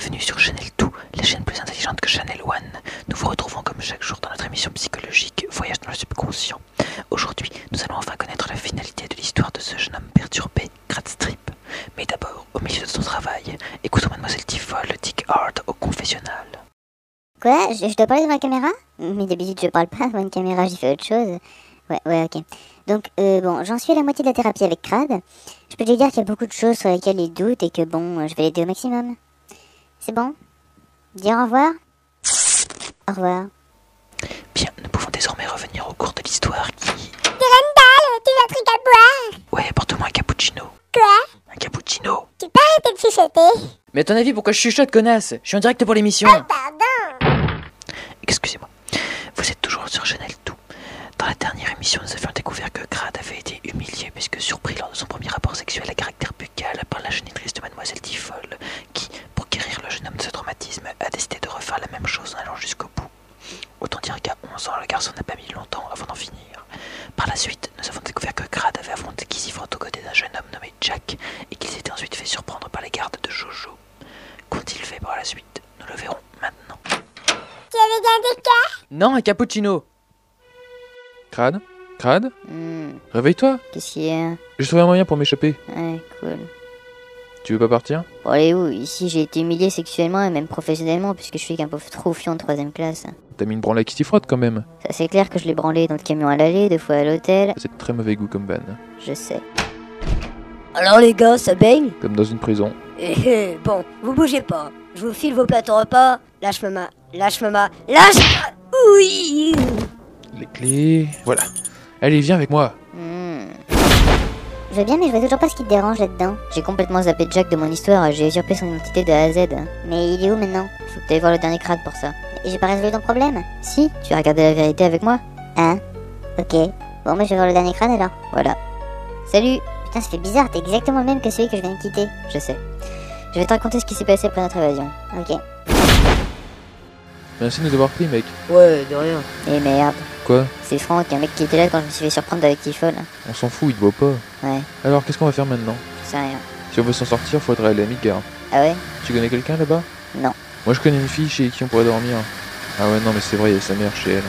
Bienvenue sur Channel 2, la chaîne plus intelligente que Channel 1. Nous vous retrouvons comme chaque jour dans notre émission psychologique Voyage dans le subconscient. Aujourd'hui, nous allons enfin connaître la finalité de l'histoire de ce jeune homme perturbé, Kratstrip. Mais d'abord, au milieu de son travail, écoutons Mademoiselle Tiffol, Dick Hart au confessionnal. Quoi? Je dois parler devant la caméra? Mais d'habitude je parle pas devant une caméra, j'y fais autre chose. Ouais, ok. Donc, bon, j'en suis à la moitié de la thérapie avec Crad. Je peux te dire qu'il y a beaucoup de choses sur lesquelles il doute et que bon, je vais l'aider au maximum. C'est bon? Dire au revoir? Au revoir. Bien, nous pouvons désormais revenir au cours de l'histoire qui... Durandal, tu veux un truc à boire? Ouais, apporte-moi un cappuccino. Quoi? Un cappuccino. Tu peux arrêter de chuchoter? Mais à ton avis, pourquoi je chuchote, connasse? Je suis en direct pour l'émission. Oh, pardon. Excusez-moi. Vous êtes toujours sur Channel 2. Dans la dernière émission, nous avions découvert que Crad avait été humilié puisque surpris lors de son premier rapport sexuel à caractère buccal par la génitrice de Mademoiselle Tiffol, qui, pour guérir le jeune homme de ce traumatisme, a décidé de refaire la même chose en allant jusqu'au bout. Autant dire qu'à 11 ans, le garçon n'a pas mis longtemps avant d'en finir. Par la suite, nous avons découvert que Crad avait affronté Kissifrot aux côtés d'un jeune homme nommé Jack et qu'il s'était ensuite fait surprendre par les gardes de Jojo. Qu'ont-ils fait par la suite? Nous le verrons maintenant. Tu avais gardé quoi? Non, un cappuccino. Crad? Réveille-toi. Qu'est-ce qu'il y a? J'ai trouvé un moyen pour m'échapper. Ouais, cool. Tu veux pas partir? Bon, allez où? Ici j'ai été humilié sexuellement et même professionnellement puisque je suis qu'un pauvre troufion de 3ème classe. T'as mis une branlée qui s'y frotte quand même. Ça c'est clair que je l'ai branlé dans le camion à l'aller, 2 fois à l'hôtel. C'est de très mauvais goût comme vanne. Je sais. Alors les gars, ça baigne? Comme dans une prison. Bon, vous bougez pas. Je vous file vos plateaux repas. Lâche ma main. Oui. Les clés... Voilà. Allez, viens avec moi. Je veux bien, mais je vois toujours pas ce qui te dérange là-dedans. J'ai complètement zappé Jack de mon histoire, j'ai usurpé son identité de A à Z. Mais il est où maintenant? Faut que t'ailles voir le dernier Crad pour ça. Et j'ai pas résolu ton problème? Si, tu as regardé la vérité avec moi. Hein? Ok. Bon, mais je vais voir le dernier Crad alors. Voilà. Salut! Putain, ça fait bizarre, t'es exactement le même que celui que je viens de quitter. Je sais. Je vais te raconter ce qui s'est passé après notre évasion. Ok. Merci de nous avoir pris, mec. Ouais, de rien. Eh merde. Quoi? C'est Franck, un mec qui était là quand je me suis fait surprendre avec Tiffol. On s'en fout, il te voit pas. Ouais, Alors, qu'est-ce qu'on va faire maintenant? je sais rien. Si on veut s'en sortir, faudrait aller à Midgard. Ah ouais? Tu connais quelqu'un là-bas? Non. Moi, je connais une fille chez qui on pourrait dormir. Ah ouais, non, mais c'est vrai, il y a sa mère chez elle.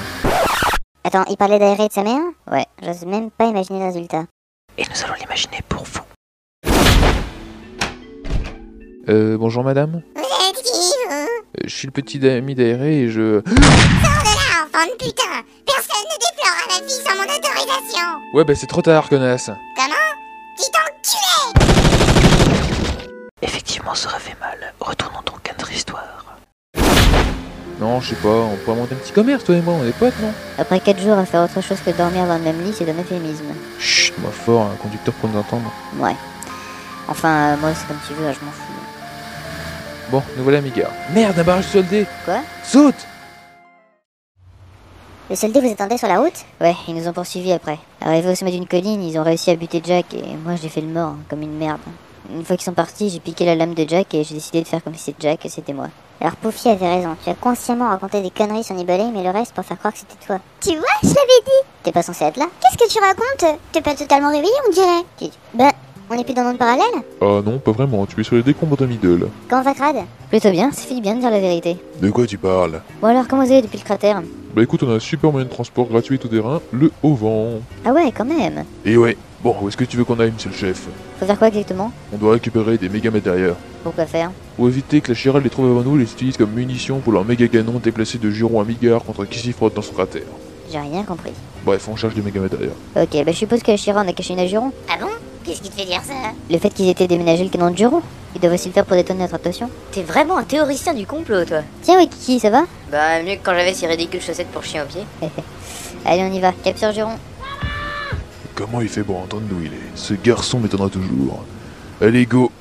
Attends, il parlait d'aérer de sa mère? Ouais, j'ose même pas imaginer le résultat. Et nous allons l'imaginer pour vous. Bonjour madame. Vous êtes qui, vous? Je suis le petit ami d'Aéré et je... Sors de là, enfant de putain! Personne ne déplorera ma fille sans mon autorisation! Ouais, bah c'est trop tard, connasse. Comment? Petit enculé! Effectivement, ça aurait fait mal. Retournons donc à notre histoire. Non, je sais pas, on pourrait monter un petit commerce, toi et moi, on est potes, non? Après 4 jours à faire autre chose que dormir dans le même lit, c'est un euphémisme. Chut, moi fort, un conducteur pour nous entendre. Ouais. Enfin, moi c'est comme tu veux, je m'en fous. Bon, nous voilà à Midgard. Merde, un barrage soldé. Quoi? Saute! Les soldats vous attendaient sur la route? Ouais, ils nous ont poursuivis après. Arrivés au sommet d'une colline, ils ont réussi à buter Jack et moi je l'ai fait le mort, comme une merde. Une fois qu'ils sont partis, j'ai piqué la lame de Jack et j'ai décidé de faire comme si c'était Jack et c'était moi. Alors Poufy avait raison, tu as consciemment raconté des conneries sur Nibelé, mais le reste pour faire croire que c'était toi. Tu vois, je l'avais dit! T'es pas censé être là? Qu'est-ce que tu racontes? T'es pas totalement réveillé, on dirait! Ben, on est plus dans le monde parallèle? Ah non, pas vraiment, tu es sur les décombres de Middle. Comment va Crad? Plutôt bien, ça fait du bien de dire la vérité. De quoi tu parles? Bon alors, comment vous allez depuis le cratère? Bah écoute, on a un super moyen de transport gratuit tout terrain, le Haut-Vent. Ah ouais, quand même. Et ouais, bon, où est-ce que tu veux qu'on aille, monsieur le chef? Faut faire quoi exactement? On doit récupérer des méga matériaux. Pourquoi faire? Pour éviter que la Chirale les trouve avant nous, les utilise comme munitions pour leur méga canon déplacé de Juron à Midgard contre Kissifrot dans son cratère. J'ai rien compris. Bref, on cherche des méga matériaux. Ok, bah je suppose que Chiron a caché une à Juron. Ah bon? Qu'est-ce qui te fait dire ça? Le fait qu'ils étaient déménagé le canon de Juron. Ils doivent aussi le faire pour détonner notre attention. T'es vraiment un théoricien du complot, toi. Tiens, oui, Kiki, ça va? Bah, mieux que quand j'avais ces ridicules chaussettes pour chien au pied. Allez, on y va. Cap sur Juron. Comment il fait pour entendre d'où il est? Ce garçon m'étonnera toujours. Allez, go!